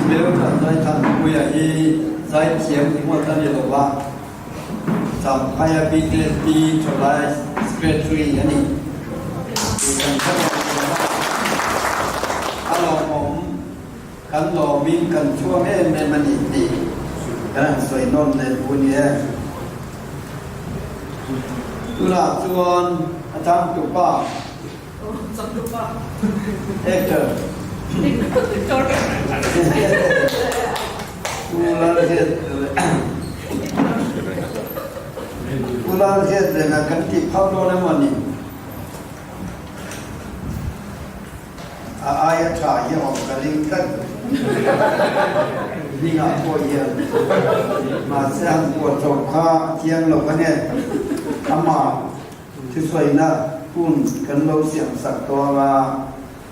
没有站在看不愿意在前我这里的话，จากพยาบิเดตีจุฬาสเปรทรีอันนี้ดูกันทั้งหมดถ้าเราผมกันเราวิ่งกันช่วงนี้ในมันอีกดีกันสวยนนในพวกนี้ตุลาส่วนอาจารย์ตุป้าเอ็กเตอร์ular head dengan kanti Pablo namani ayat saya mengalihkan hingga poya masa buat coba tiang lokanya ama sesuai na pun kan lo siap sakto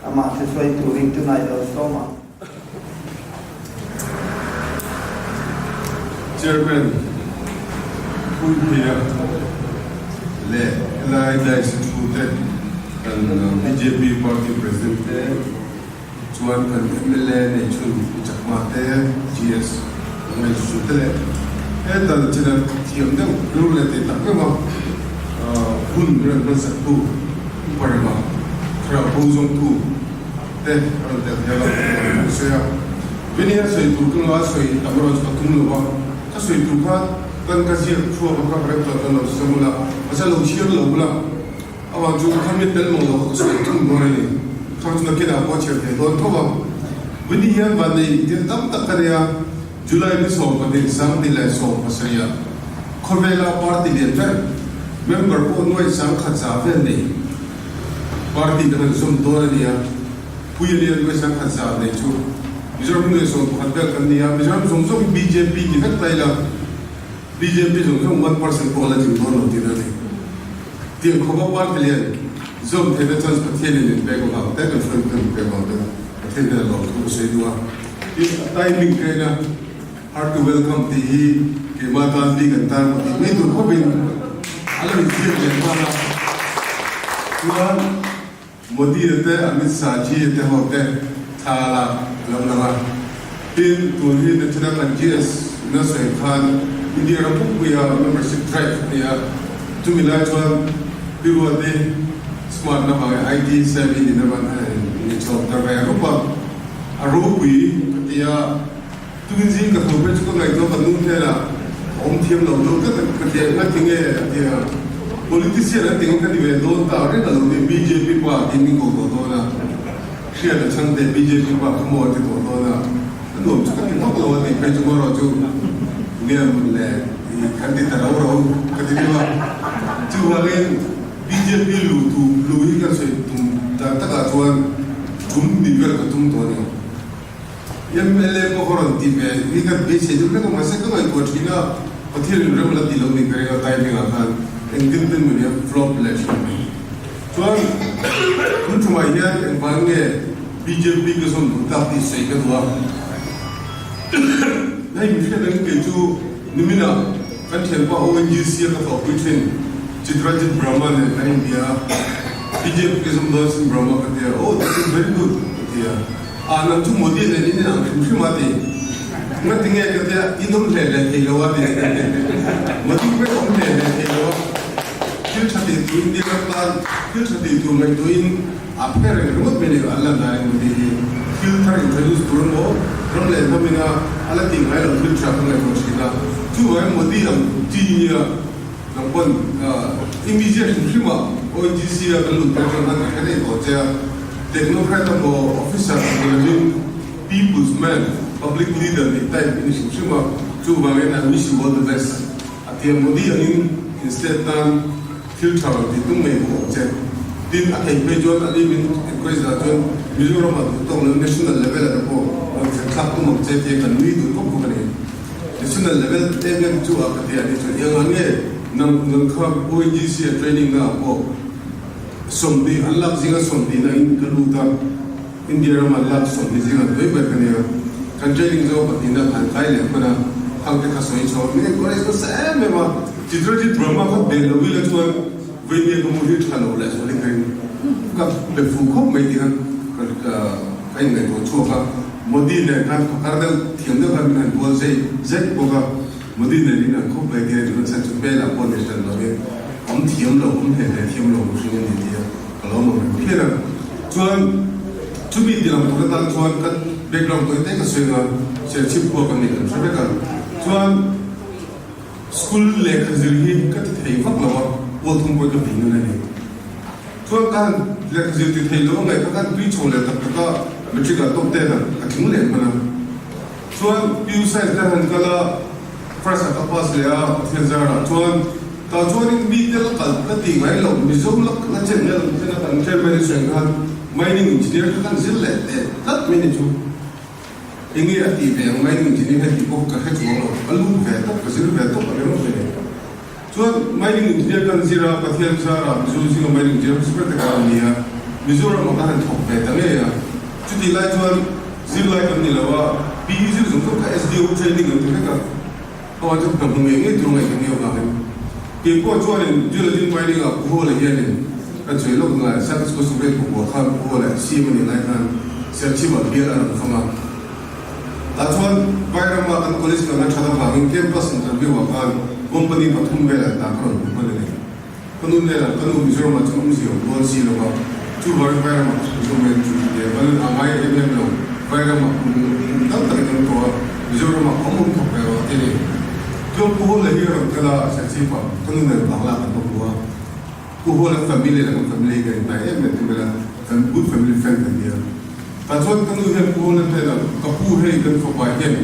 ama sesuai touring tunai lo soma Chairman Pulpia le lai situte kan BJP party president chuan kan MLA ne chun chakmate GS ngai sutele etan china thiam dang rule te takma hun ran ban saktu parma khra bozong tu te ran te yala soya benia soi tu kun la soi tamro chatum lo ba ka soi tu ka kan kasih chua bakal mereka kan semula masa lo siap lo pula awak juga kami dalam lo sesuai tu mana ni kalau nak kita buat cerita don tu apa benda yang bandai dia tak karya Julai ni so pada sang nilai so pasaya korela parti dia ter member pun nuai sang khaza ni parti dengan zoom dua dia punya dia nuai sang khaza ni tu Misalnya nuai so hadal kan dia misalnya zoom BJP kita tahu BJP जों 1% quality दोनों दिन ने तीन खबर बार के लिए जों तेरे चांस पत्ते ने बैग उठा तेरे फ्रंट में बैग उठा तेरे लोग को से दुआ इस टाइमिंग के ना hard to welcome ती के माता दी गंता में तो खबर अलग चीज़ है वाला दुआ मोदी रहते अमित शाह जी रहते होते थाला लम्बा तीन तुझे नेचुरल कंजीस न सही Khan India rampung punya membership drive ya, tu milai cuan biru ada smart nama IT savvy ni nama ni job terbaik apa, arupui dia tu injin kat tu juga ngai tu kanun dia lah, om tiam lalu kat dia ngai tinggal dia politisi lah tinggal kan dia don tahu dia lalu dia BJP kuat ini kau tahu lah, siapa dah cang dia BJP kuat semua dia tahu lah, lalu juga kita kalau dia kerja orang tu dia mulai kandidat orang ketika cuba kan BJP lu ikan saya tak acuan dijual ke tu ni yang MLA orang tiba ikan besi juga tu masa tu ikut China pathir orang malah dilau ni kerja timing akan engkau tu punya flop election cuan pun cuma ia yang bangga BJP ke sana tak disay kedua Nah, mungkin dengan keju nimina kan siapa ONGC atau Britain Citrajit Brahma ni kan dia BJP kesemua Brahma kata oh this is very good dia nanti Modi ni ini nak mungkin mati nggak tinggal kata inum lele keluar dia mati pun lele keluar kil cati tu India kan kil cati tu mereka tu in apa yang remote beli Allah dari Modi filter introduce turun lo orang lain kami na alat tinggal dalam filter apa yang kau cakap tu orang Modi yang tinggi yang pun immediate semua ONGC yang belum terjemah kan itu saja teknokrat atau officer yang people's man public leader di type ini semua tu orang yang wish you all the best artinya Modi yang instead dan filter itu memang saja din akai pejuan tadi min encourage datun Mizoram atau national level ada po ang club tu macam dia kan ni tu kok bukan ni national level dia tu apa dia itu yang ni nang club ONGC training na po somdi Allah jinga somdi na in kaluta India ram Allah somdi jinga doi berkan ya kan training jo patina kan kai le pana hang ke kasoi so ni ko es ko sa me ma Citrajit Brahma ko be lo wi la chuan Venia kemudian kalau oleh soalnya kan, kan lefu kau mungkin kan kain itu cuaca Modi ne kan pakardal thiam da kan han bol sei zek boga Modi ne ni na ko be ge ru sa chu be la pon ne tan lo ge om thiam lo om he he thiam lo shi ne ni dia lo mo phe ra chuan chu bi dia mo ka tal chuan ka background ko te ka se ga se chip ko kan ni kan se ka chuan school le khazir hi ka thei vak lo wo thum ko ka bin na ni chuan kan le khazir ti thei lo ngai ka kan pi chole tak ka Metric top 10 a king le mana chuan piu size da han kala first at pass le a fezara chuan ta chuan in mi tel kal ka ti ngai lo mi zom lak la chen le na kan tel mai sen han mining engineer ka kan zil le tat mini chu ingi ati be mining engineer ha ti ko ka ha chu lo alu ve ta ka zil ve to ka le mo ne chuan mining engineer kan zira pathian sara zo zi mining engineer super ta ka ni ha Mizoram ma kan thok pe ta nge ya Jadi lai tuan zil lai kan ni lawa PE zil zungkau ka SDO training kan tu kan kawan tu kan mengenai ni tu mengenai ni orang kan kepo tuan ni jual jin mining ah buho lagi ni kan cuy lo ngai sangat suka suka buho kan buho lagi si meni lai kan serci bah biar orang sama tuan bayar ma kan college kan cara bahang campus interview kan company patung bela tak kan bukan ni kanu ni lah kanu Mizoram macam musik buat si lawa tu baru bayar ma tu main tu dia baru amai dia lo bayar ma tak tak kan tu Mizoram ma kamu tak bayar ini tu buho lagi orang kala serci bah kanu ni bangla kan buho buho lah family kan baik macam bela good family friend kan dia Tajuan kanu ni buho lah tu kapu hai kan fokai ni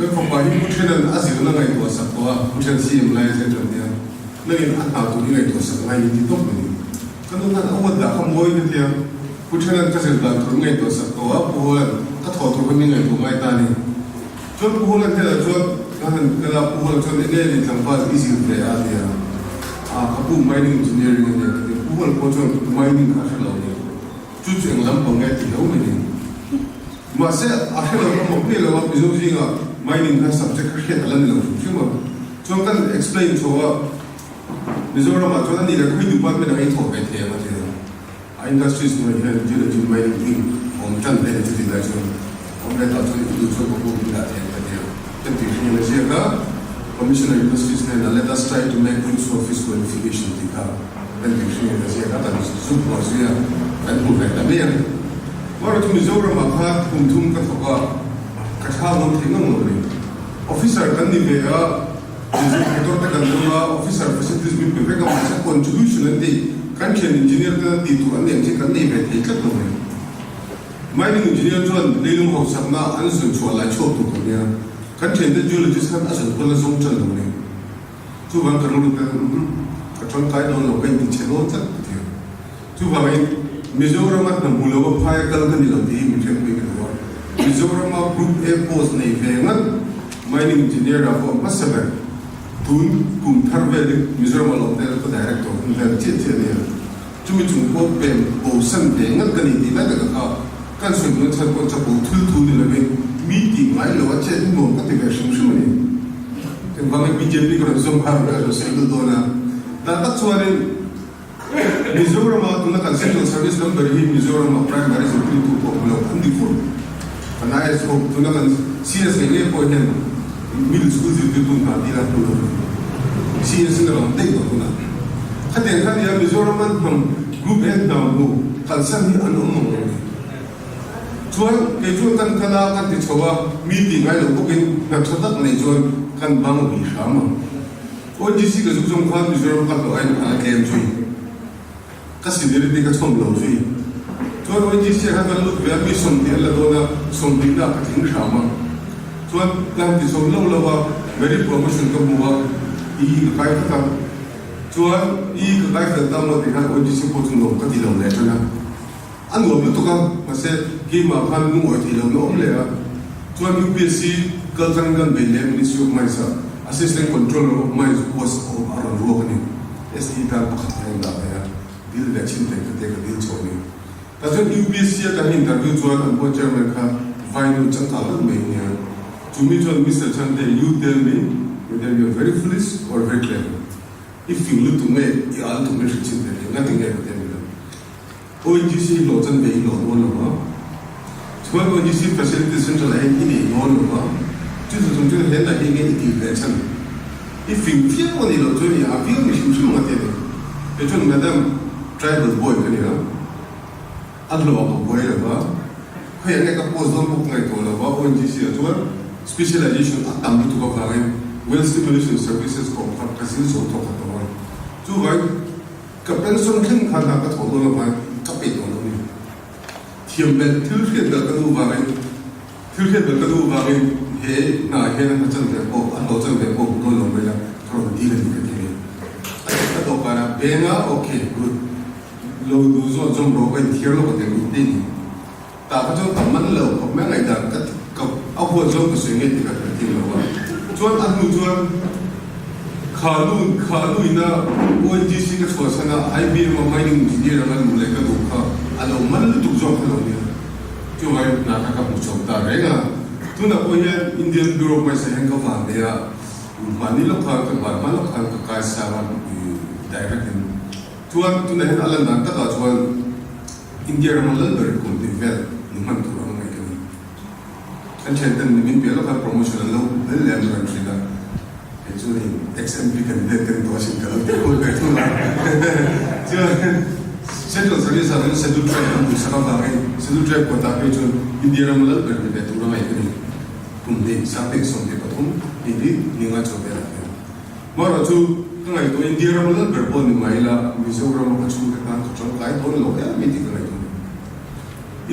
kan fokai ni mungkin asal nak itu asal tu mungkin si mulai saya dia lagi anak tu ni itu asal lain itu tu ni Kanu kan awak dah kamu ini dia, pujian kasih dah turun itu satu bulan, kata turun ini itu mai tani. Jual bulan dia jual kan kalau bulan jual ini di tempat isi dia dia. Kapu mining engineering ini, bulan bulan mining kasih lalu ni. Cuci yang lampau ngai tidak ini. Masa akhirnya kamu pilih awak bisa mining kasih subjek kasih dalam ni lalu cuma. Jual kan explain coba. Mizoram ma chuan ni la khui department ai tho kai the ma the industries no hian jil jil mai ni om tan le chu ti la chu om le ta chu ni chu ko ko la the ka the ten ti ni le ka commissioner industries ne let us try to make things for fiscal unification ti ka ten ti ni le ka ta ni su ko sia an bu ka ta me wa tu Mizoram ma kha kum thum ka thoka ka tha mo thi ngam no ni officer kan ni be a Direktur terkandung officer facilities ni mereka macam contribution nanti kan kian engineer kan itu kan yang cakap ni berarti kat tu ni. Mining engineer tuan dalam household na ansun cual lah cop tu kan ya. Kan kian tu geologist kan asal pun langsung cakap tu ni. Tu bang kerana kacang kai don lo kan dicelo cakap tu. Tu bang Mizoram mat nam bulo apa payah kalau kan dilanti macam ni kan. Mizoram mat group A post ni vengan mining engineer apa pasal Tun kum tervedi Mizoram lo ter to director dan cece dia cumi ko pem bo san de ngat kan ni la ka kan su no chan ko cha bo thul ni la meeting mai lo che no ka te ga shum shum ni kan ba BJP ko zom har ga so se do na da ta chuare Mizoram ma tuna kan central service number hi Mizoram primary secretary ko lo andi fu ana es ko tuna kan CS ne ko hen middle school itu na dia tu CS ni orang tengok tu na kadang kadang dia Mizoram man group end down tu kalsan ni anu mong jual kejual kan kala kan dicoba meeting ay lo bukin nagsatak na jual kan bangun di sama OGC ka sujung kan Mizoram kan lo ay nakala kem jual kasi diri di ka som lo jual jual OGC kan lo biar bisum dia la dona som dinda ka ting sama Tuan kan di sebelah lawa very promotion kemuah i kai kata Tuan i kai kata lo dengan OGC potong lo kat dalam lehernya anu apa tu kan masa game akan nuai di dalam lo leher Tuan UPSC kerjaan bela Ministry of Mines Assistant Controller of Mines was around ruang ni SE kan pakai yang dah ya deal dah cinta ketika deal cakap ni tapi UPSC ada interview Tuan ambil chairman kan final jangka lebih ni To me, Mr. Chande, you tell me whether you are very foolish or very clever. If you look to me, you are to me, nothing I can tell you. ONGC law and the law, one of them. chuan ONGC facility central hen ini ngon ma chu chu chu hen la hen nge ti le chan if you feel one lo chu ni a feel mi shim ma te e chun madam tribal boy ka ni ha adlo ko boy la ba khoi ne ka post don book ngai to la ba ONGC chuan specialization atam tu ko ka well stimulation services ko ka kasin so to ka to chu vai ka pension khin kha na ka to lo ba ka pe to lo ni thiam bel thil khet da ka du ba thil khet da ka du ba he na he na chan de ko an lo chan de ko to lo ba ya thro di le ni ke ka to pa na be na okay good lo du zo jom ro ka thier lo ka de ni ti ta ka jo tam man lo ko me ngai da ka a ho zo ka se nge ti ka ti lo ba chuan an nu chuan khanu ina ONGC ka chho sana IBM mining engineer an mu le ka du kha alo man lu tu zo ka lo ni chu mai na ka mu chom ta re nga tu na ko ye Indian Bureau of Mines hang ka va de ya mani lo kha ka ba ma lo kha ka ka sa ba direct chuan tu na hen alan na ta ka chuan India ma lo ber ko de vel ni man tu ro ngai ka ni kan chen tan ni min pe lo ka promotion lo le le an tri la actually ex-MP candidate kan Washington ko ka tu la central service are scheduled tribe and Sarah scheduled tribe ko ta pe jo India ma lo ber de tu ro ngai ka ni kum de sa pe som de patum ini ni nga cho de la mara chu ngai to India ma lo ber po ni mai la Mizoram ma chu ka cho kai to lo ya mi ti ka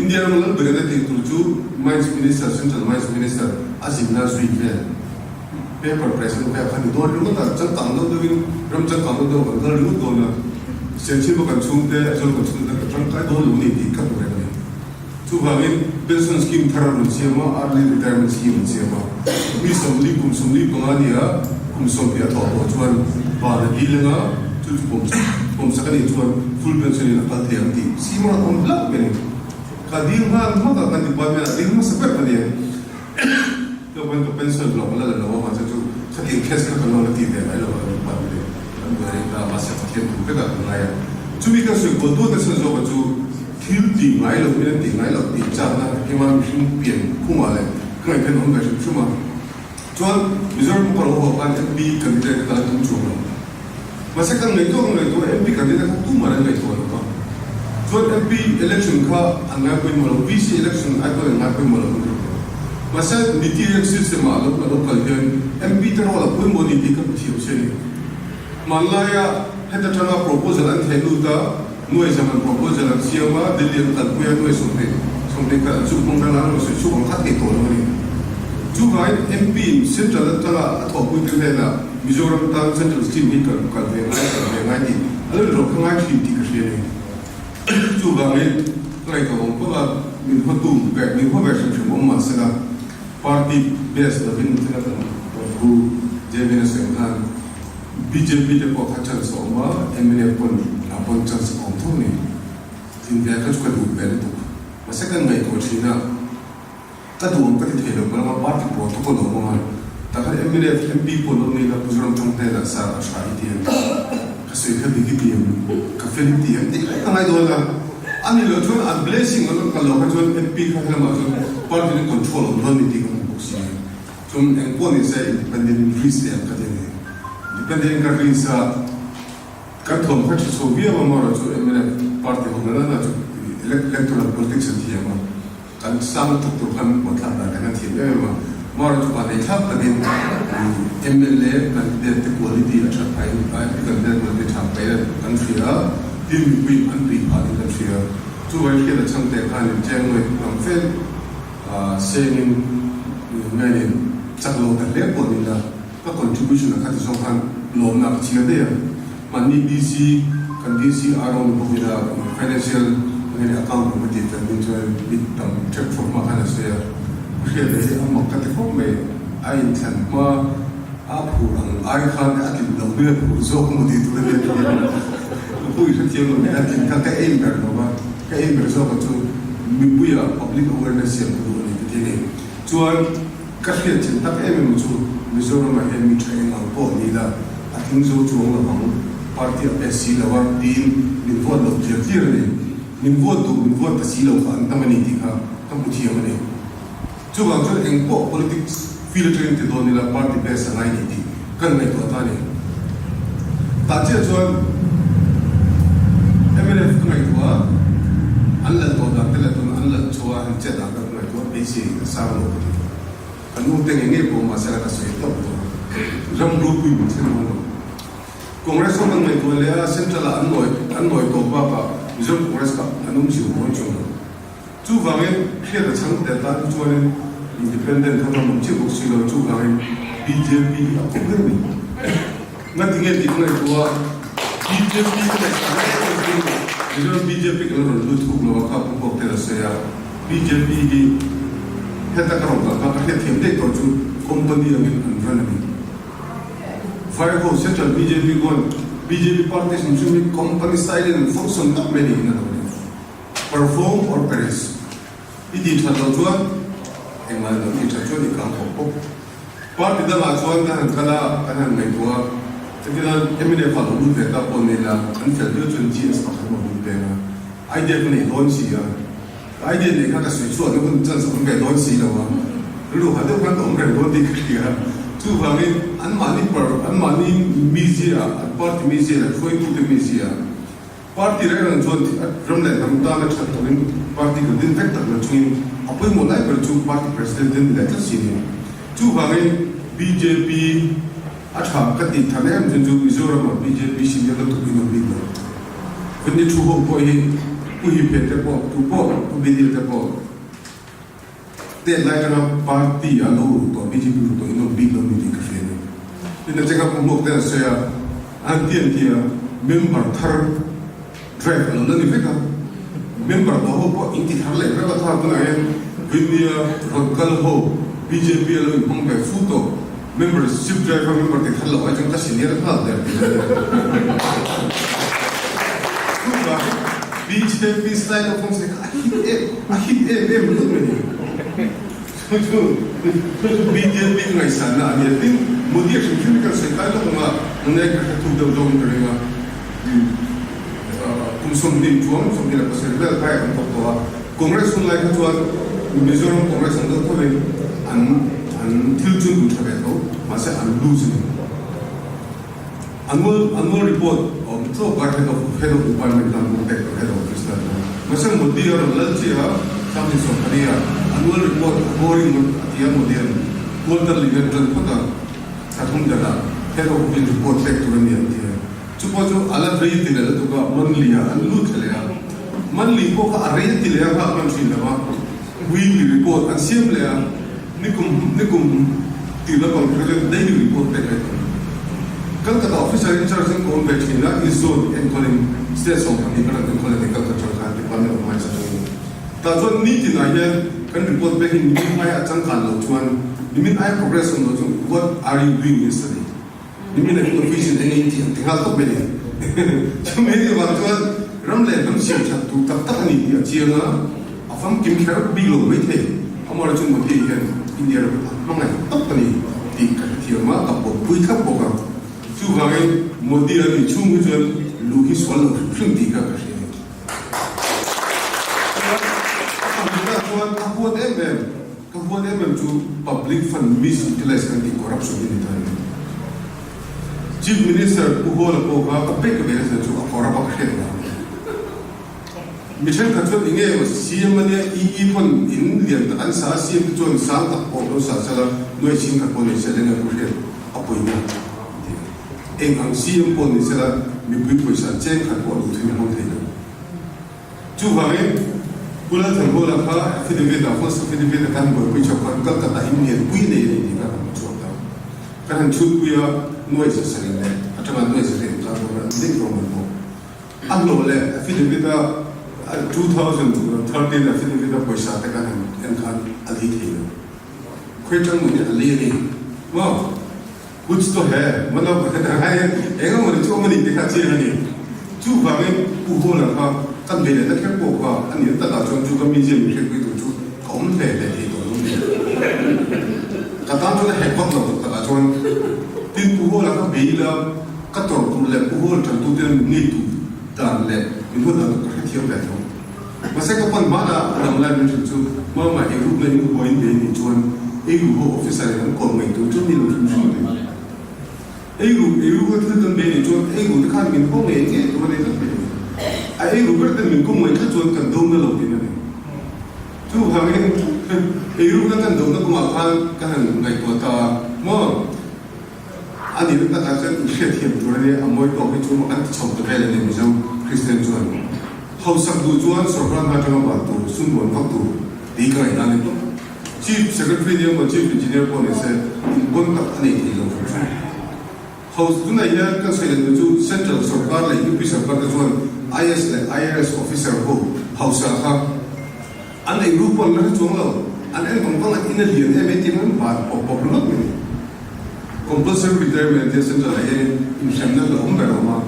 India ma lo ber de tu chu mines minister central mines minister Azim Nazri ve paper president ka khani do lu ta chang tang do win ram chang kang do ko da lu do na senchi ko kan chung de ajol ko chung da chang kai do lu ni ti ka do re chu ba win pension scheme thara lu che ma early retirement scheme che ma mi som li kum ani ya kum som pia to to chuan ba na di le nga chu kum sa ka ni chuan full pension ni ka the ang ti si ma kum la me ka di ma ka kan di ba me di ma sa pa ni तो when the pencil block la la wa cha chu cha tin kes ka no la ti de la lo ba de an ga ri ta ba sa ta ke tu ka na ya chu mi ka su ko do de sa zo ba chu thil ti ngai lo mi ti ngai lo ti cha na ke ma mi shin pien ku ma le ka ke no ga chu ma chuan Mizoram ko ro ba ta bi candidate ka tu chu ma ma sa kan ngai to MP candidate ka tu ma ngai to lo ba chuan MP election ka an ga ko mo VC election ai ko na ko mo lo masa niti system alo local gan MP tan wala pun mo niti ka thiu se ni malaya heta thanga proposal an thelu ta noi zaman proposal an siama delhi kan puya noi somte ka chu pong na no se chu khat ke to no ni chu vai MP central tanga atho pu te na Mizoram ta central scheme ni ka ve ngai ni alo ro khanga thi ti ka se ni chu ba ngai kai ka bong pa min ho tu ka min ho ba se mo ma sa party based the win thina ta who jevina sengan BJP de ko khachal so ma MNA pon apon chance ko thoni tin dia ka chu ka du bel tu ma second ngai ko china ta du ko ti thelo ma party po to ko no ma ta ka MNA MP po no ni la pujuram thang te la sa sha ti ka se ka bi ki ka fel ti ti ka ngai do la ani lo thon a blessing lo ka lo ka thon MP ka la ma thon party ni control lo ni ti ko boxi thon en po ni sai independent risk ya ka de independent ka risk sa ka thon ka so via ma ma ro MNA party ho na na electoral politics ti ya ma kan sam tu tu kan mo tha da kan ti ya ma ma ro pa de tha pa de MLA candidate quality acha pai pai candidate mo de tha pai kan fi ya tin wi an ri pa de kan fi ya chu wai ke da chang te kan chang noi am fel saving many chaklo ta le ko ni la ka contribution ka ti so kan lo na chi ga de ya mani DC kan DC aron ko da financial ni account ko ti ta ni jo bit tam check for ma kana se ya ke de am ka te ko me ai tan ma a pu rang ai khan a ti lo ne pu zo ko ti tu le ko i se lo ne a ti ka ka aim ber no ba ka aim ber so ko tu mi buya public awareness ya ko ni ti ne chuan ka hriat chen tak em mu chu Mizoram ma em mi train ang po ni la a thing zo chu ang bang party SC la wa tin ni vote lo clear ni ni vote ta si lo ka an tamani ti ka tam uthi amani chu bang chu engpo politics filtering te don nila party base ngai ni ti kan ngai to ta ni ta che chuan MLF ngai to anla to da tele to anla chua han che da ka ngai to bc sa lo anu te nge ko ma sa ka se to ram ru pu mu chen mo Congress ko ngai to le central anoi to ba ba Missouri Congress ka anum si mo chung chu wangen khia da chang da ta chuan independent thama mum chi box lo chu wangen BJP a ko ni na tinge di ko to BJP ka sa BJP ka lo lu thu lo ka ko te se ya BJP gi heta ka ro ka ka them de to chu company angin an ni Fire House Central BJP gone BJP parties in company style and function not many in other words. Perform or perish. It is a lot and my it's a journey come for Part of the last one and Kala and Megua. The eminent fellow who get up on Nila and felt virtual genes of the I definitely don't see her. I didn't have a switch on the chance of me don't see the one. Look, I don't want to don't declare. Two having unmoney media, party media, going to the media. Party and from the Hamdana party could infect between Apoy Molai to party president in the letter senior. Two having BJP at Hakati Tanem to Mizoram BJP senior to be no bigger. When the two boy who paid the pop to pop to be the pop. They like a party alone to BJP to no big meeting. In the check-up of book, there's a member third drive and only figure. Member of the whole in the Harley, Rogal Ho, BJP alone, Bombay Futo, members, ship driver, member, the Hello, I think that's in the other BJP style of things, I hit BJP ngai sana ni tin modi action chemical se kai lo ma ngai ka tu do do ni nga kum som din chuan som din ka se le kai kan to Congress un lai ka chuan Mizoram Congress ang to le an thil chun bu thabe to ma se an lose ni annual report of the head of department and head of minister ma se modi or lalchi ha something so kariya annual report boring yang modern quarterly rental pada sathum dala head of report back to the dia chupo chu ala rei dile to ka monthly ya anlu thale ya monthly ko ka rei dile ya ka kan sin lawa weekly report and same le ya nikum tila ko daily report back Calcutta officer in charge of combat is zone and calling states of the political department of mines. That's what need in India can report back in Nimai Chankan Lotuan. You mean I progress on what are you doing yesterday? You mean I put a vision in India, the health of Belia. So many of us Ramle, don't see to Tatani, Chiana, a farm Kim Carrot below with him. I'm more than India, I'm like Tatani, the Tiama, a Puika Boga. Two having Modi and Chumujan, Lucas Swallow, Printy whatever to public fund misutilized and corruption in Italy. Chief Minister Uhola Poga, a big minister to a corrupt Michel Katul Inge was CMA even in the answer, CM to Santa Polo Sasala, no Singapore, selling a good appointment. Ang CM Pon is a Mipuis and Chen Kapol to the hotel. Two having Pulat and Bola, Fidivida, first Fidivida Cambo, which are Calcutta, Indian, Queen, Can shoot we are noises selling there. Ataman noises in Link from the book. Amlo, Fidivida 2013, a Fidivida Poisata and Kan Aliti. Question with a lady. Wow. What's to have? Mother, I am too many Decatini. Two having Uhola, Tanvina, that can go, and the Talatron to the museum, to come there. Katanto had got of Talatron. Did Uhola, Bila, Kator, Puhol, and to them need to done let. You know that the Christian battle. masa kapan mana orang lain itu mama ibu na ibu boy ini cuman ibu officer yang kau itu cuman itu semua ibu itu kan beni cuman ibu itu kan min kau ini cuman itu beni ibu berarti min kau itu cuman kan dong na lagi nih tu hamil ibu kan dong na kau makan kan ngai tua ta mau ani itu kan akan inisiatif jualnya amoy kau itu cuma kan coba kaya ni macam Kristen jual how sabdu jual sorban macam apa tu sunbon faktu di kaya ini tu chief secretary dia macam chief engineer punese pun tak ani itu how tu na ia kan saya tu central sorban lagi itu sorban tu jual IRS officer ko how sah ane grup pun nak jual ane kompang ini dia ni mesti memang popular ni compulsory retirement dia central lagi insyaallah lah umrah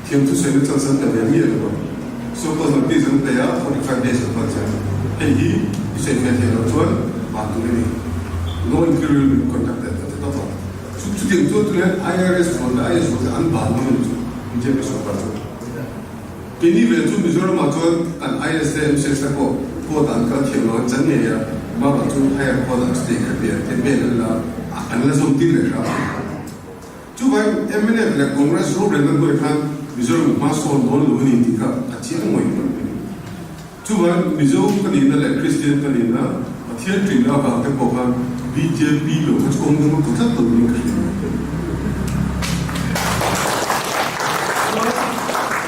tiang tu saya nak cakap tentang dia ni so kalau nanti saya 45 days apa saja ini bisa menjadi tuan bantu ini no incredible contact itu apa so tiang tu tu IRS tu anbah itu menjadi sesuatu ini betul Mizoram macam kan IRS dia mesti ko dan kan tiang lawan jenis ya maka tu hire ko dan stay kerja tembel lah akan langsung tidak cuba MNF le Kongres ro rendah tu kan Mizoram masuk non luhni tika kacir moi cuba Mizoram kan ini le Christian kan ini tiada tinggal apa ke bukan BJP lo macam orang tu tak tahu ni kerja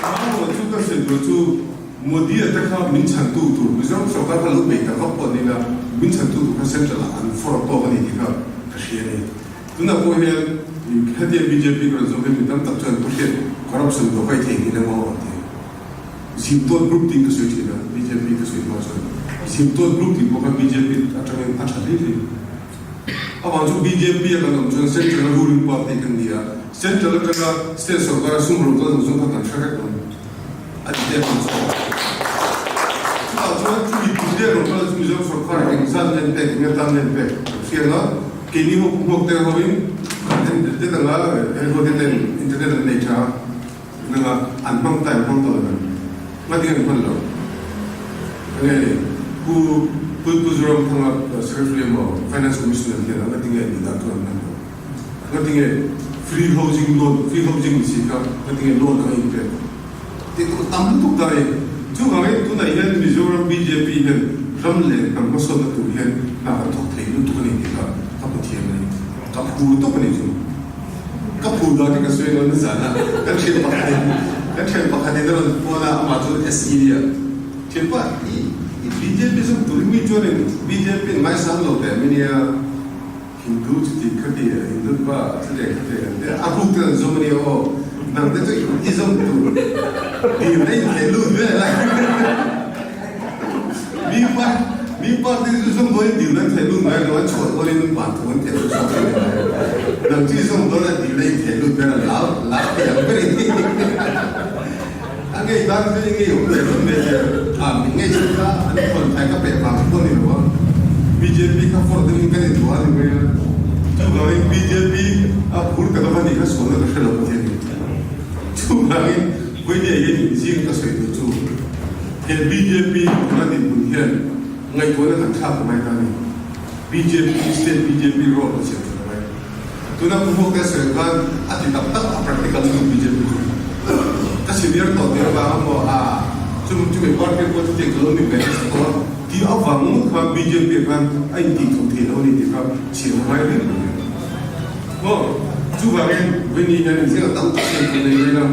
mahu cuba sejual tu Modi ada kan mincan tu Mizoram sokar kalau baik tak apa ni lah mincan tu kan central an for apa ni tika kerja ni tu nak boleh hadiah BJP kalau sampai minta tak cuan pergi korupsi tu kaya tinggi nama orang tu. Simptom grup tinggi kesulitan BJP kesulitan macam. Simptom grup tinggi bukan BJP atau yang macam ini. Apa macam BJP yang macam central ruling party kan dia. Central kerana state sorkar sumber tu macam tak tersyarakat pun. Ada dia macam. Macam tu dia orang tu macam sorkar yang sana nempak, ngerti nempak. Siapa? Kini hukum terhawin. Dia tengah helikopter internet nature, tengah anpang time pang tu kan, mati kan pun lo. Ini, ku jual tengah secretary mau finance commissioner dia, mati kan di dalam tu kan. Mati kan free housing loan mesti kan, mati kan loan yang itu. Itu tamu tu kaya, tu kami tu nak ikan Mizoram BJP kan, ramle kan masuk tu kan, nak tak terima tu kan ini kan, tak tiada ni. Kapur tu apa ni tu? Kapur dah kita suai dengan sana. Kan siapa pakai dalam pola macam SE dia. Siapa? BJP tu ni jual ni. BJP mai sahlo tu. Menia Hindu jadi kerja Hindu ba jadi kerja. Aku tu zaman ni nang tu Islam tu. Di mana Hindu tu lah. Mipar itu semua boleh diulang terlalu banyak orang cakap boleh membantu orang terlalu banyak. Nanti semua boleh diulang terlalu banyak lap yang beri. Angin ibarat tu ini terlalu banyak. Ingin juga ada pun mereka pernah pun itu. BJP kan for the ingin itu ada mereka. Juga BJP pur kata dia sekolah terlalu banyak. Juga boleh ini sih kasih itu. BJP nanti punya ngai tu nak cakap macam ni. BJP state BJP role macam tu. Tu nak buat sesuatu ati tak praktikal tu BJP. Kasi dia tahu dia bahawa cuma parti politik kalau ni beres tu dia awam kan BJP kan IT tu dia ni dia kan siapa ni. Oh, juga kan begini kan saya tahu tak ni lah.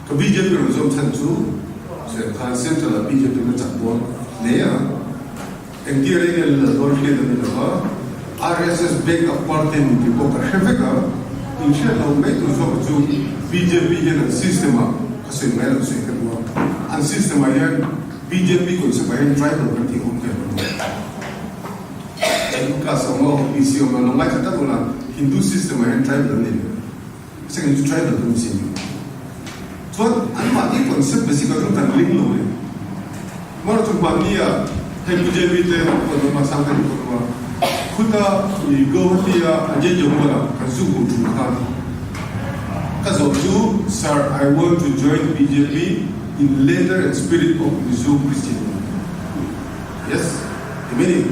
Ke BJP result tentu saya kan central BJP macam buat ni ya. Yang dia ni adalah orang yang adalah RSS backup party ni kita kerja. Insyaallah mereka tu BJP yang sistem kasih mereka tu kedua. An sistem yang BJP tu sebagai tribal party hukum. Jadi kalau isi orang orang kata tu lah Hindu sistem yang tribal ni. Sekarang itu tribal tu mesti. Tuan, anda ni konsep basic tu tak link loh. Mana tu bandia BJP tu pada masa itu kita igawatiya aja jomala kazuku tukan. Kazo tu, sir, I want to join BJP. in letter and spirit of Mizo Christianity. Yes, meaning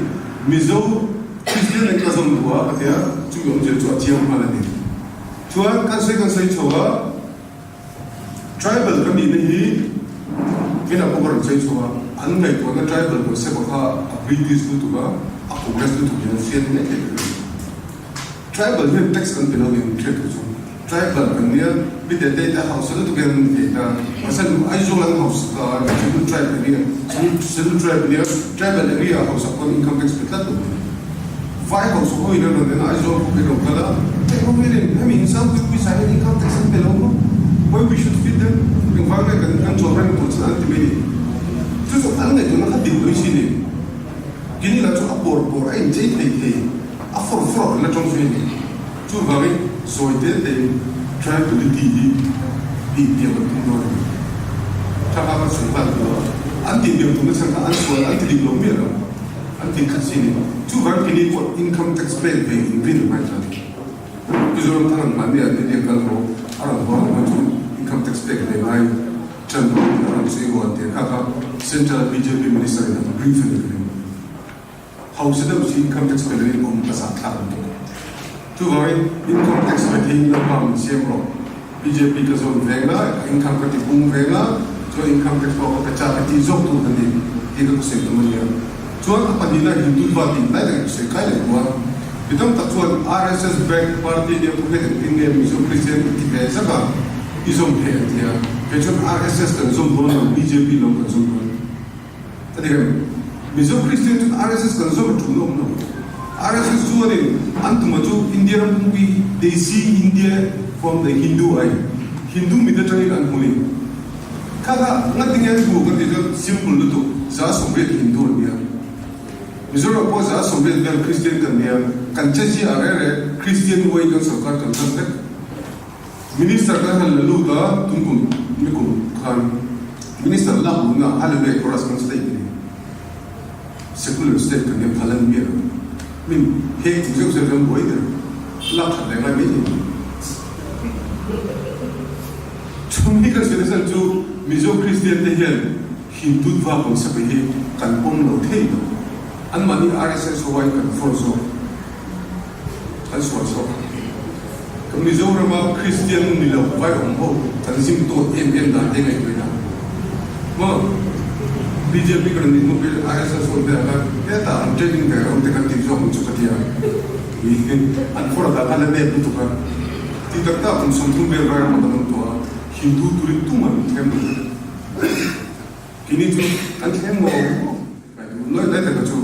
Mizo Christian and Kazam Dua, but they are to Tiam Malani. Tuan Kanse Choa, tribal community, Vinapover Choa, unlike one tribal was Sepaka, a previous Lutuba, a progress to the tribal will text and belong in trade. Tribal and near with the data house, a little bit of data. I said, I saw a house, tribal area, tribal area, tribal area house upon income tax with that. 5 house of oil and I saw a bit of color. I mean, some people decided income tax and below. Why we should feed them? In fact, I can children put an antimony. Just unlike you not have been Guinea to a poor, I take a for fraud, not on training. Too very, so I did they try to be able to know. Tavava Sultan, anti-Diotunas and answer anti-Diplomira, anti-Cassini. Too very penny for income tax pay in Vin, my country. Islam Monday and Indian Galro are on income tax pay. They buy Chandra and say what they have central BJP minister in a briefing. How should the income tax pay on Kasaka? To avoid income tax paying the pound, same rock. BJP does on Vega, income tax boom Vega, so income tax for the charity is up to the name, either to save the money. So, Padilla, you do what in like say, kind of one. You don't touch what RSS back party, they put it in the Mizo Christian Saka is on here. Which RSS and Zone BJP local zone. Mizo Christian RSS and Zone to no. RSS doing Antumatu, Indian movie, they see India from the Hindu eye. Hindu military and holy. Kaga, nothing else but it's simple little Zasombe Hindu here. Missouri was Zasombe than Christian can be Kanchachi are Christian way of Carton Sunday. Minister Kahan Laluga, Tunkum, Mikum, Khan, Minister Labuna, Halloway, Coruscant State. Secular state can be Palamir. I mean, hate to use them waiter. Love them, I mean. To make us listen to Mizo Christian the Hill, he did Vapon Sapi, can own no table. And money RSS so I can force off. That's what's up. Mizo Rama Christian Milo, Viron Hope, and seem to MN that thing like that. Well, BJP can move RSS for the I'm taking care of the country zone to Katia. And for the Alane Putuka, Tita Tap some two very Montoa, Hindu to it too much. Kinitu and Hemo, no letter to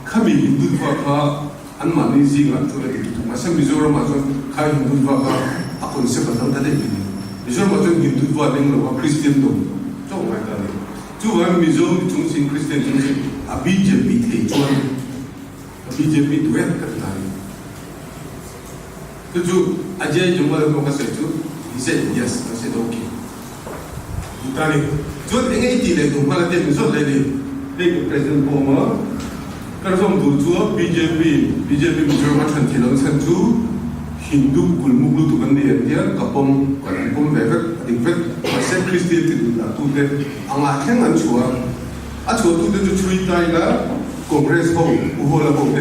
coming Hindu Papa and Manizi and to the Masamizo Amazon, Kai Hindu Papa, upon several days. Mizo Hindu Papa, Christian dome. So, my darling. Two Mizo, Chungsing Christian, a BJP, a BJP to end Katari. To Ajay Jumal said, he said yes. I said okay. John 80 to Malatin is already President Boma, Karzom Dutua, BJP German Kilos to Hindu Kulmuglu to Gandia, Kapom, Kapom, in fact, I said Christian to them, Amakan and Chua, I told to the three Taila, Congress Home, Uhola Home,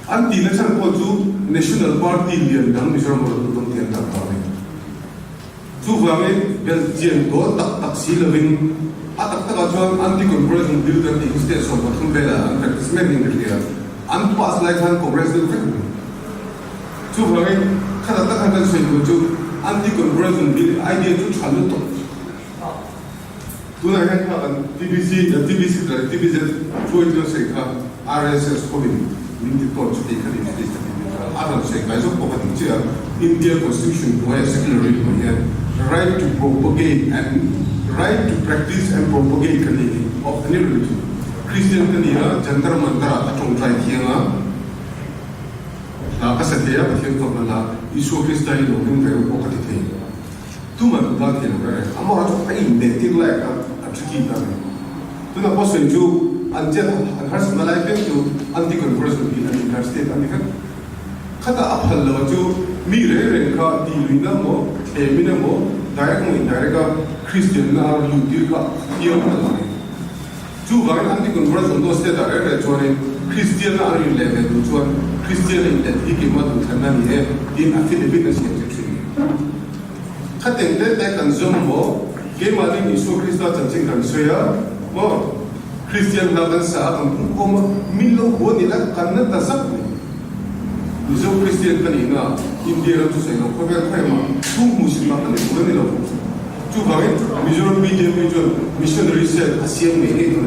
and the National Party, the Miserable to the Party. Two Vame, Belgian, Taxi living, Atakajuan, anti-conversion bill that the instead of Batumbela and practice in here, and pass like hand Congress. Two Vame, Kataka said to anti-conversion bill idea to Chaluto. Do I have TBC, the TBZ, Trojan Seka, RSS Holding, in the port to take a other say, guys of India Constitution, where secular right to propagate and right to practice and propagate of any religion. Christian Kania, Jantar Mandara, Atong Trai Kasatea, but here from Allah, Isu Christai, looking very vocally. Two months back in a amount of pain, they think like a tricky time. To the person to until and has Malay to anti-conversion in the United States. Kata Apollo to me, Renka, the Minamo, a minimo, direct, Christian na lutir ka tiang na ni chu ba an ti kun bra son do ste da re chone Christian na ari le le du chuan Christian in the ki ma du thana ni he in a Philippines ni chi khaten le te kan zom mo ke ma ni Isu Krista chan ching kan soya mo Christian na kan sa kan ko ma min lo ho ni la kan na ta sak ni Isu Christian kan ina India ra tu se no ko ba khai ma tu muslim ma kan ni ko ni lo chu ba Mizoram BJP jo missionary se asiam me ni no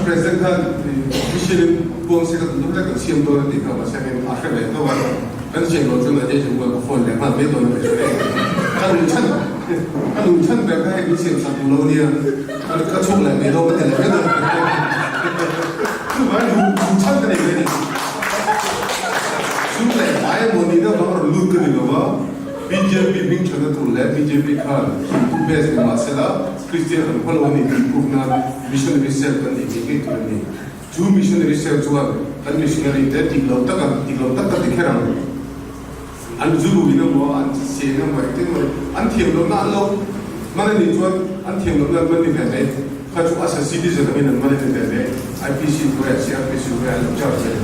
President kan mission buang se kan lu la kan siam do ni ka ma sa kan akhir le to ba kan se lo chu na je chu ko phone le ma me do ni kan lu chan ba ka ni se sa tu lo ni ka chu la me do ba te le ka do chu ba lu chan ka ni chu le ai mo ni do ba lu ka ni ba BJP bing chana tu le BJP kan tu bes ni masala Christian kan follow ni ku na missionary cell kan ni ke tu ni ju missionary cell chu kan missionary te ti lo ta ka dikhera an ju lu ni mo an se na ma te mo an thiam lo na lo mana ni chu an thiam lo na ma ni ve ka chu as a citizen ni na ma ni ve IPC ko ya CRPC ko ya lo cha che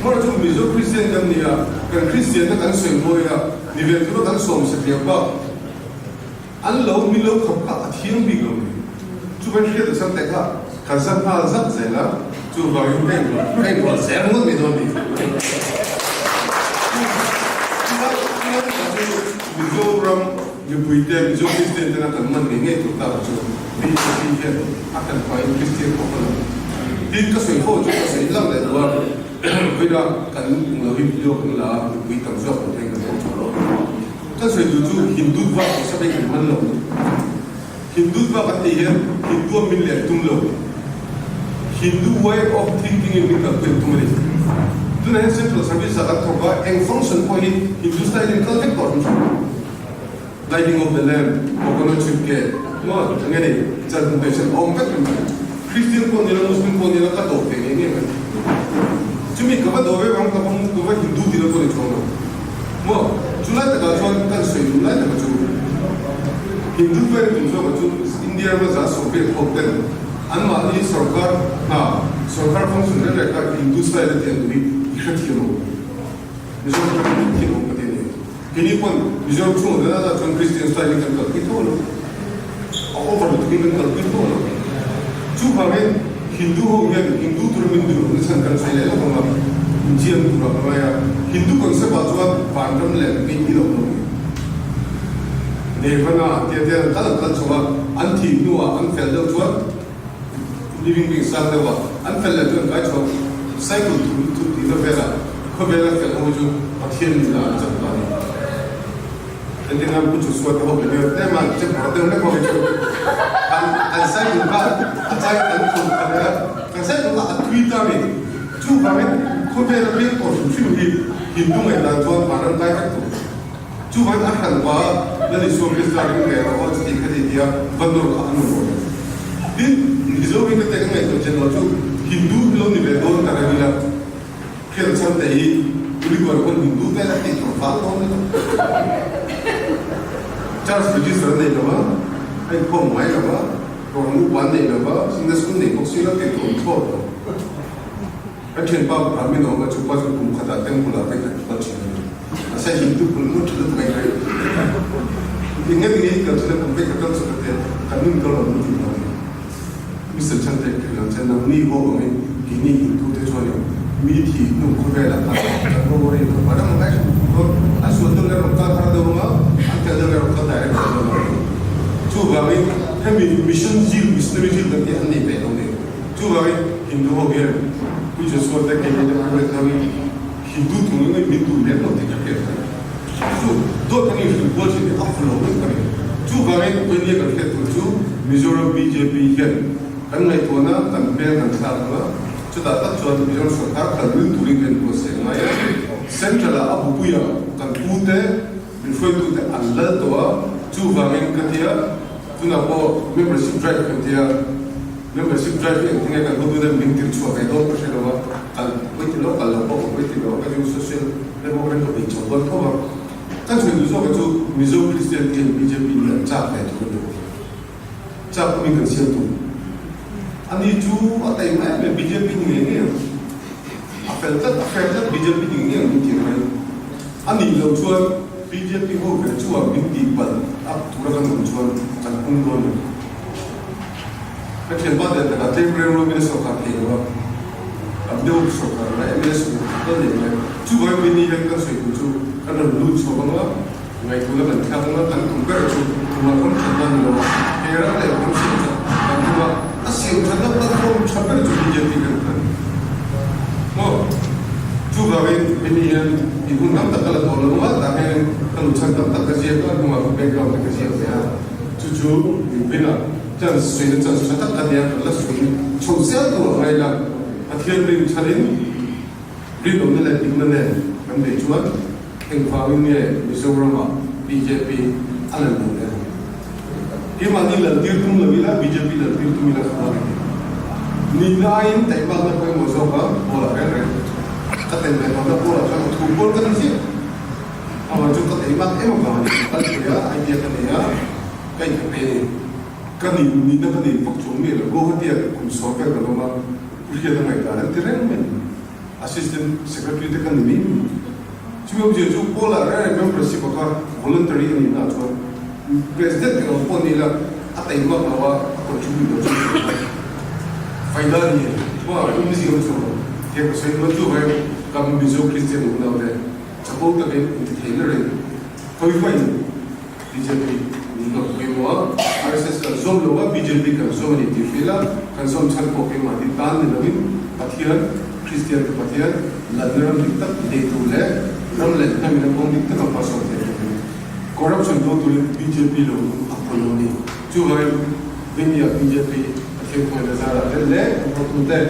mo chu mizo Christian kan ni ya kan Christian na kan se mo ya ni ve tu kan som se pia ba an lo mi lo khap ka thiam bi lo chu ban khia da sam te ka kan sam pa zap ze la chu ba yu pen ko se mo mi do ni Mizoram ni puite mizo Christian na kan man ni tu ta chu bi he akan pai Christian ko ko din ka se ho chu ka se lang le wa vi da kan lo hi video kan la vi tam zo ko theng ko chu ta se du chu Hindu va ko sa be man lo Hindu va ka te he Hindu min le tum lo Hindu way of thinking in ka tum le tu na central service ka to ba en function ko ni Hindu style in culture ko lighting of the lamp coconut chip ke no ngani chan patient om ka Christian ko ni Muslim ko ni ka to te ni ni chumi ka ba do we wang ka pong ko ba Hindu ti ko ni chono mo chula ta ka chon ka se lu la ta ka chu Hindu pe tu so ka chu India ma za so pe hotel an ma ni sarkar ha sarkar function re ka Hindu style te ni khati no ni so ka ti no ka te ni kini pon Mizoram chu da da chon Christian style kan ka ki to no over to kan ka ki to no chu ba men Hindu ho ya Hindu turmindu ni san kan sai le la ma jian tu ra ma ya Hindu concept ba chuan pandam le ni ki lo no ne bana te te kal kal chuwa an thi nu wa an fel do chuan living being sa de wa an fel le chuan ka chuwa cycle tu ti da vela ko vela fel ho ju pathian ni la cha ba ni ente na ku chu suat ho le te ma che pa de ne ko chu an cycle ba a chai an ku ka cycle la Twitter ni chu ba me ko te ra be ko chu hi Hindu mai la chuan ma ran kai ka tu chu ba a han ba la ni so ke sta ri ke ra ho ti ka ti dia ban do ka anu ro din ni zo ni te ka mai to chen lo chu Hindu lo ni be do ta ra ni la khel chan te hi uli ko ko Hindu te la ti ko fa lo ni Charles register nei lo ba ai ko mai lo ba ko nu wan nei lo ba sin da sun nei ko si la ke ko tho a chen pa pa mi no ma chu pa chu kum khata tem kula pe ka chi a sai Hindu ko nu tu mai kai inge ni ka chu ko pe ka ka chu te ka nun ko lo nu ti no Mr. Chan te ke lo chen na ni ho ko mi ki ni Hindu te chu ni mi thi nu ko ve la ka ko ri ko pa ma kai ko a su to le ro ka thar do ma a ke le ro ka dai chu ba mi he mi mission zil missionary zil da ke an ni pe no ne chu ba mi Hindu ho ge ku je so ta ke ne da ko ta mi Hindu tu ne mi tu le no te ka ke chu do ta ni ko ji ni a flo ko ka ni chu ba mi ko ni ka ke tu chu Mizoram BJP he kan ngai to na kan pe kan thar na chu da ta chu Mizoram sarkar kan rin tu rin ko se na ya central a bu pu ya kan pu te mi foi tu te alla to chu ba mi ka tia tu na ko membership drive ka tia membership drive yang tinggal kan betul dan bintir cua kayak itu persen apa kalau betul lo kalau apa betul lo kan yang social demokrat itu bincang buat apa kan ช่วยดูว่าจูมิโซคริสเตียนที่บีเจพีเนี่ยจับได้ทุกคนจับมีกันเสียทุกอันนี้จูอะไรไหมเป็นบีเจพีเนี่ยaffaireบีเจพีเนี่ยมันที่ไหนอันนี้เราชวนบีเจพีเขาเป็นชวนบินดีบันอัพทุกคนชวนกันพุ่งโดนก็เขียนว่าแต่ละเทปเรื่องเราไม่ได้สกัดเองว่าอันเดียวสกัดอะไรไม่ได้สกัดก็เลยจูว่าวินิจฉัยกันสวยจูกันเราลุ้นสกัดว่าไงคุณแล้วมันทำว่าตั้งคุณก็จูคุณว่าคนทำนั่นเราเฮ้ยอะไรคนเสียงแต่คุณว่าเสียงฉันนั้นตั้งคนชอบกันจูบีเจพีกันโอ้จูว่าวินิจฉัยที่คุณทำตั้งแต่ละตัวเราว่าแต่ให้กันฉันตั้งแต่เสียก็คุณว่าเป็นเราเป็นเสียเนี่ยจูเป็นอะจันสวยจันสวยตั้งแต่เนี่ยแล้วสวยชมเสียตัวไงล่ะอาทิตย์เป็นชาลินรีบลงนั่นแหละดิ้งนั่นแหละกันเดี๋ยวชวนเองฟ้าวินเนี่ยมิโซรามาบีเจพีอะไรนั่นแหละที่มันนี่แหละที่ตุ้มเลยละบีเจพีละที่ตุ้มละขนาดนี้นี่นายแต่บางคนไปมิโซราโบราณเลยก็แต่ในบางคนโบราณก็ถูกโบราณกันสิเอามาจุดก็แต่บางเอ็มบางคนก็เสียไอเดียกันเนี่ยก็ยังเป็นกันนี่นั่นกันนี่พวกชมเนี่ยเราโก้ที่คุณสอบกันเรามาคุยกันตั้งแต่นั้นที่เรื่องมัน assistant secretary ที่กันนี่ช่วยจะช่วยโบราณเนี่ยเป็นประสิทธิ์ว่า voluntary นี่นะช่วย president เราพอนี่ละแต่ยังว่าว่าคนช่วยเราช่วยไฟด้านนี้ว่าอุ้มสิ่งที่ช่วยเกี่ยวกับสิ่งที่ช่วยกับมิโซคริสเตียนของเราเนี่ยจะพูดกันเป็นที่เห็นเลยคุยไปบีเจพีนี่ก็คุยว่า RSS กับส่วนเราว่า BJP กับส่วนนี้ที่ฟิลล์กันส่วนชั้นพวกเองมาที่ตานนี่เราวินปฏิญาณคริสเตียนกับปฏิญาณหลังจากนั้นดิตักเดทูเล่เราเล่นนั่นมีน้ำพองดิตักกับภาษาเทพcorruption ตัวตัว BJP เราอัปโหลดนี่จู่ว่าวินยา BJP เทียบกับซาร่าเล่พวกตัวเด็ก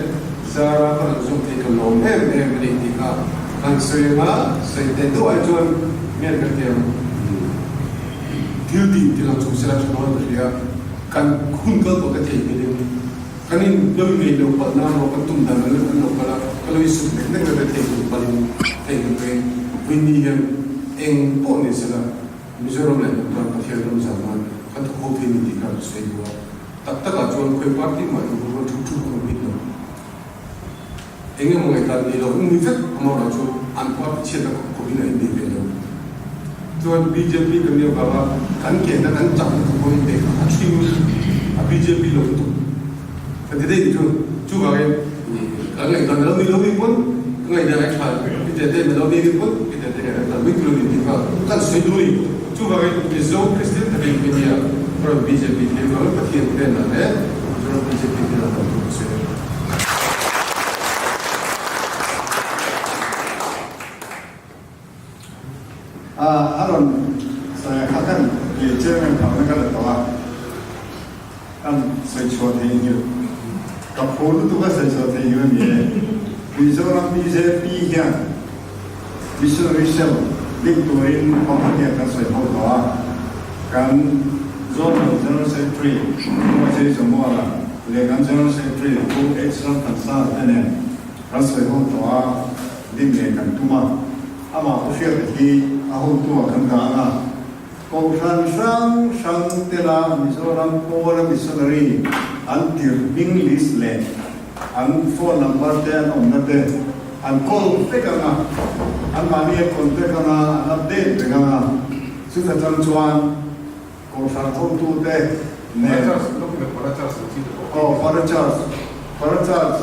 ซาร่าก็ส่งที่กันลงเอ็มไม่ได้ที่ค่ะกันสวยมาใส่แต่ตัวไอ้จวนเมียนกันเทียมที่ดีที่เราชมเสร็จแล้วเราเรียกกันคุณก็ตัวกันเทียมนี่กันนี่เราไม่เราปัดน้ำเราปัดตุ้มดันเราเราก็เราอิสุเด็กๆเราเทียมปัดเทียมเป็นวินนี่เองปนนี่สิละมิจฉาเราเนี่ยเราเทียมเราสามารถกันทุกคนที่มีที่การสวยกว่าตัดตะกัดจวนคุยปาร์ตี้มาดูเราทุกๆคนมีเราเองยังมองไอ้การนี้เราไม่เฟกมาเราจูอันว่าพิเศษกับคนที่ไหนดีเป็นเราตัว BJP กันเนี่ยแบบว่ากันเก่งแต่กันจับทุกคนเด็กอัดชิมBJP ลงทุกแต่ที่ได้ที่จู่ว่าไงกันไงตอนเราไม่รู้มีคนกันไงเดี๋ยวไอ้ข้าพี่เจ๊เนี่ยเราไม่มีคนพี่เจ๊เนี่ยเราไม่รู้มีที่ว่ากันสวยด้วยจู่ว่าไงมิโซคริสเตียนที่เป็นเนี่ยเพราะ BJP ที่เราปฏิญาณเป็นนั่นแหละเพราะ BJP ที่เราต้องสวยAron saya akan bicara tentang negara tua. Saya cuba tanya, kapal itu kan saya cuba tanya ni. Mizoram BJP yang Mizoram Victorian Company akan saya bawa kan zona General Secretary macam semua lah. Lekan General Secretary itu extra kansa dan kan saya bawa di lekan tuma. Ama usia ini ahun tua kan kana kau sang tela Mizoram Pora Missionary antir English land an phone number ten omnate an call tekana an mani contact kana an update tekana sudah cuan kau sang tu te ne para charge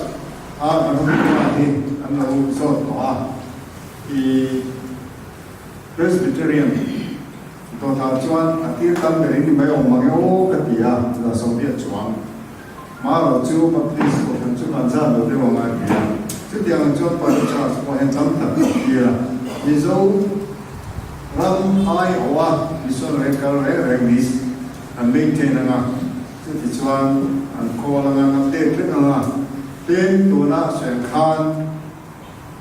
an mani an lau so toa i Presbyterian to ta chuan atir tam berin ni mai ong mang o ka tia la soviet chuan ma lo chu baptist ko han chu kan za lo de wa ma tia chu tiang chu pa cha ko hen tam ta tia ni zo ram ai owa mission rekal re mis an maintain nga chu ti chuan an ko la nga te tre nga ten tu na sen khan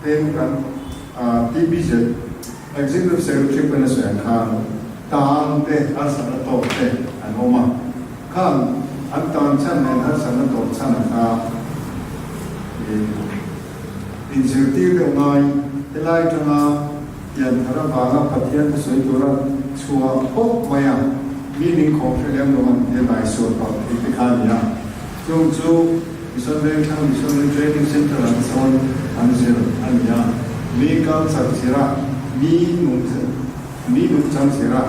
ten kan TBZ Executive Secretary pen sen khan tan te asana to te anoma khan antan chan ne asana to chan kha executive de ngai elai tanga yan thara banga pathian soi tura chua pok maya meaning confident roman ye bai so pa ti khania chung chu mission bank thang mission training center an son an zero anya mi kal sak sira mi nu chang sira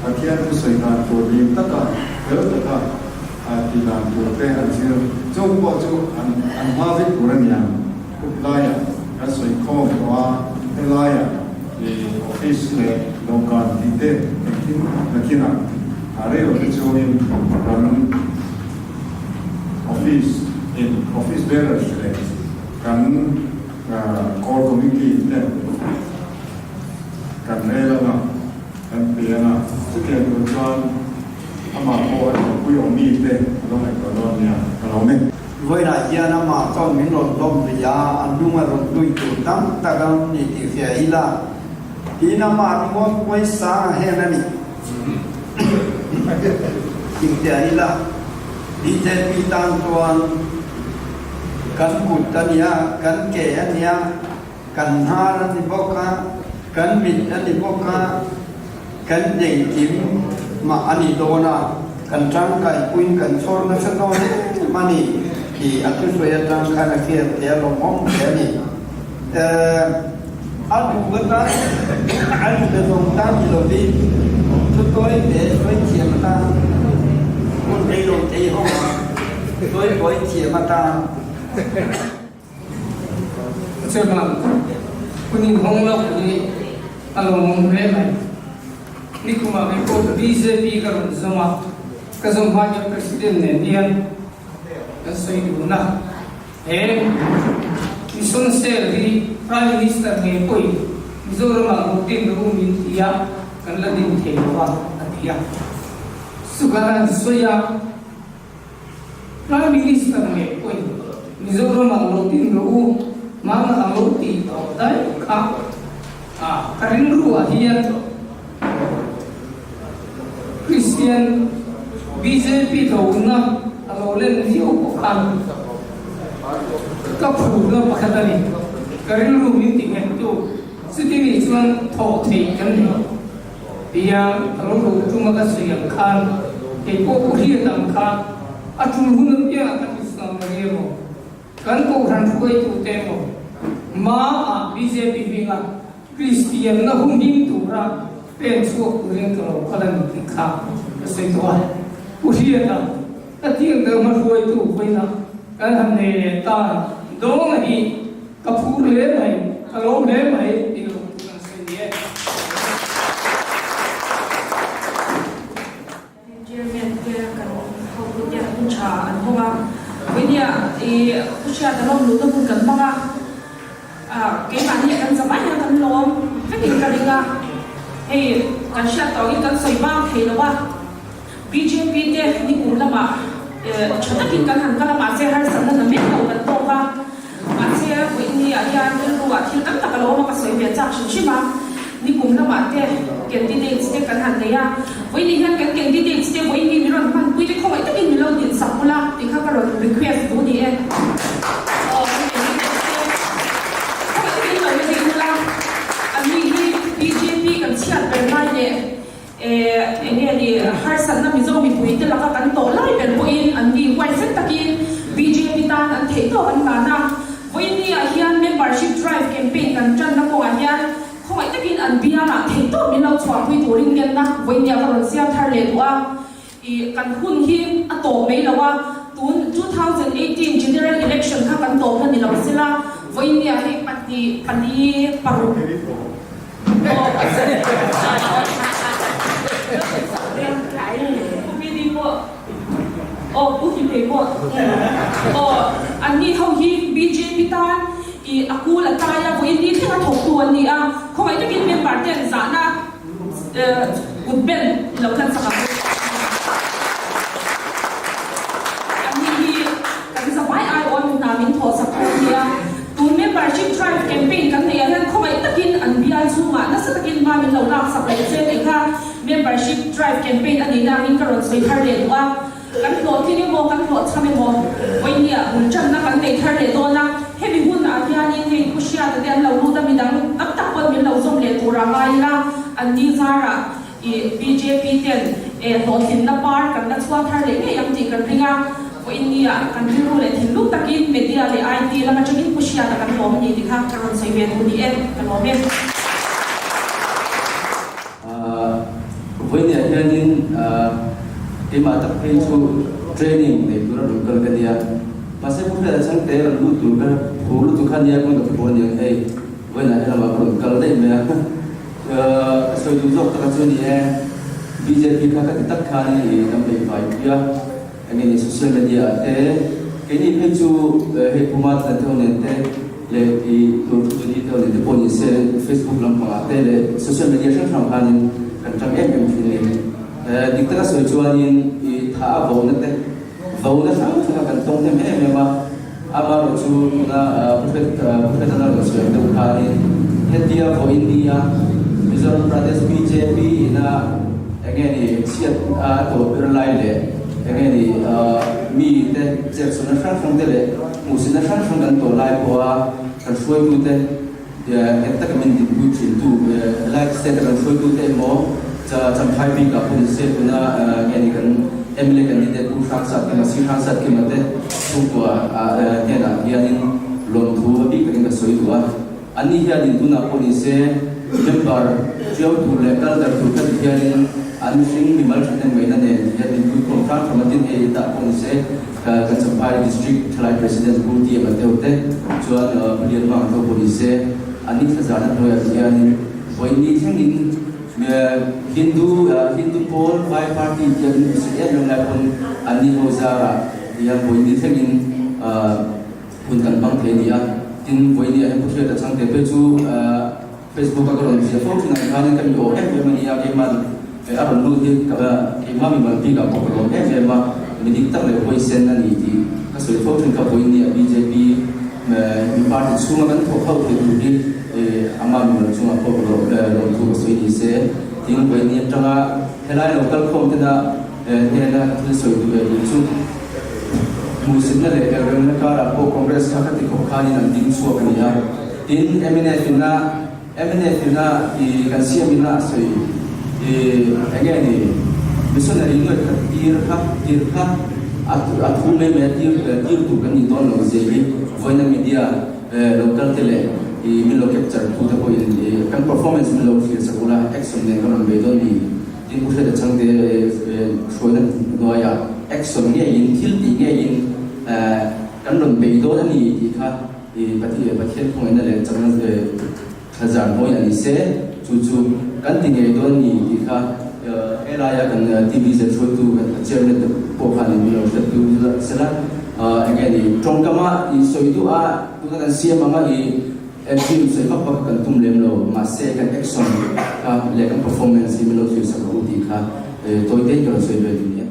pathian soi dan to lim taka hel taka ti dan to te an zero chung po chu an ma vi kurania uplaya ka soi khom wa elaya office le local dite nakina are office in office bearers le kan core committee le kan le la kan pia na sike ko chuan ama ko ku yo mi te lo mai ko lo nia lo me với lại gia nam mà con mình lột lom thì giá ăn đúng mà lột đuôi tụ tam ta đang đi tìm phía là đi nam mà có quay xa hay là gì tìm phía là đi theo đi tan toàn cắn cụt tan ya cắn kẻ anh ya cắn ha anh đi bóc ha cắn vịt anh đi bóc ha cắn dày kiếm mà anh đi đồ na cắn trắng cày quên cắn sôi nó sẽ nói mà nè thì anh cứ phải trang khai là kia để lòng mong để gì anh cũng biết đó anh được lòng ta gì đầu tiên tôi để tôi chia mà ta muốn đi lòng thì không tôi gọi chia mà ta cho nênคุณkhông lo gì anh lòng về này ni cũng mà cái cô BJP cái rồi zoma cái zoma cho president này điên soi du na mission se ri prime minister nge koi mizoram ma hotin ru min tia kan la din the wa athia sugara soya prime minister nge koi mizoram ma hotin ru ma na amoti to dai kha karin ru ahian Christian BJP to na alo lên nhiều khó khăn các phụ nữ bắt đầu đi cái lúc mình tìm hiểu tu sự tình hình chuan thọ thị cái này bây giờ alo lúc chúng ta sử dụng khăn thì cô hiện đang khăn à chúng hun kia là cái sự mà nhiều cái cô hàng quay tu tem mà BJP vì là Christian nó không tin tu ra bên số của riêng cái lần khăn cái sự đó cô hiện đang cái tiếng đó mà rồi tụ với nó cái thằng này ta đó là gì cái phụ lễ này cái lỗ lễ này thì nó cũng là gì vậy Chairman kia cái hậu lực nhà cũng trả anh không à với nhà thì cũng trả cái lỗ lỗ nó cũng cần bao cái bản hiện cần giải những cái lỗ cái gì cái gì thì cái trả tàu cái cần xây bao thì nó BJP te ni ulama chatakin kan han kala ma se har sanna na me ko kan to ka ma se ko ni ya ni ru wa thil kan ta kalo ma ka soi be chak shi ma ni ulama te candidates te kan han ne ya voi ni han kan candidates te voi ni ron man pui te khoi ta kin lo din sakula ti kha ka ro request do ni e BJP kan chiat per mai ne ini di har sanna mizo mi pui te laka kan to lai per poin an di wai set takin BJP tan an thei to an mana voi ni a hian membership drive campaign kan tran na ko an hian khoi takin an bia na thei to mi lo chwa pui to ring gen na voi ni a ka ron siam thar le wa I kan hun hi a to mai lawa tun 2018 general election kha kan to na ni lo sila voi ni a hi pati paru anh đi hầu hi BJP tan I aku là tai ya voi ni thela thok tu ni a không ai takin men party an zana utben lo kan saka anh hi kan sa bai ai on na min tho sak ni a tu membership drive campaign kan ne ya không ai takin an bi ai chunga na sa takin ma min lo lak sak lai che ne kha membership drive campaign ani na min karon soi thar le wa kan lo thi ni mo kan lo chame mo oi ni a un chan na kan nei thar le do na he mi hun a hian in he kushia ta den lo lu da mi dang tak tak đâu mình lâu xong lệ tura ngay ra anh đi ra ra BJP tiền tổ tin na par kan na chua thar le nge yang ti kan ringa ko India kan ru le thin lu takin media le IT la ma changin pushia ta kan lom ni dikha kan sai ve tu ni kan lom với nhà gia đình cái mà tập hay cho training để chúng ta được cần cái gì mà sẽ cũng là sáng tế là lúc tụi cái phụ lúc tụi khán giả cũng được phụ những cái với lại là mà cũng cần đấy mà sau chúng tôi tập cho đi BJP các cái tất cả này làm để phải kia anh ấy social media thế cái này hay cho hệ thống mạng là theo nền thế để thì tôi đi theo nền để bọn sẽ Facebook làm bằng thế để social media rất là hay kan trong em thì đi tới sự cho nên thả vào nữa vào nữa sáng kan tông thêm em mà ama rồi chú là professional rồi sự đầu khai hết dia vào India Mizoram Pradesh BJP na anh ấy thì siết tổ lại để anh ấy thì mi thế giờ số nó sáng xong thế để một số nó sáng xong kan tổ lại qua kan xuôi tu thế hiện tại mình đi buổi chiều tu like set kan xuôi tu thế mo trong hai vị cả quân sự của nó nghe đi kan em lấy kan đi để cũng phát sát cái mà sinh sát cái mà thế chúng tôi nghe là hiện lồng thu và bị cái xuôi tu anh đi hiện tu na quân sự member chiếu tu lệ các đặc thù các hiện anh sinh bị mất trong mấy năm này hiện tu contract from tin hệ tại quân sự kan sampai district thalai president Budi mà theo thế cho liên bang cho quân sự anh đi tham gia rồi hiện với đi theo những Hindu Paul by party yang saya melakukan ani hozara dia boleh diterima pun tanpa dia tin boleh dia yang punya datang dari tu Facebook agar orang bisa fokus dengan kami oh memang dia keman apa dulu dia keman memang dia kau kalau memang mendiktar lepas sen nanti di kasih fokus dengan boleh dia BJP parti semua kan fokus itu di amal memang semua fokus lalu tu kasih di sen tiếng với niệm trong thế này local không thế nào thế là thứ sử dụng về chung mùi sinh là để cái nó cả là bộ congress các cái cuộc khai là tiếng suộc cái này tiếng eminent thì cái siêu mình là sử thì anh em thì missionary người tiệt khác thu mấy tiệt tụ cái gì đó là gì với những media local thế này thì mình lo capture thu thập cái kan performance mình lo phía sau là action này cái làm về đó thì tiếng cũng sẽ được sang để phối hợp nói action nghe in thiếu thì nghe in kan làm về đó thì khác thì bắt hiện không phải là trong cái thời gian mỗi ngày sẽ chú kan tiếng nghe đó thì khác elaya kan TV sẽ phối tu kan chơi lên được bộ phận mình lo sẽ tu sẽ là anh em thì trong cái mà thì soi tu tu kan xem mà thì team sẽ phát huy cần tung lên rồi mà sẽ cần action các lệ các performance thì mình lo chuyện sẽ có đi khác tôi tin rằng sẽ về dunia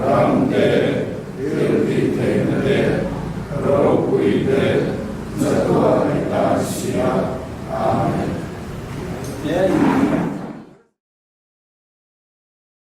Ram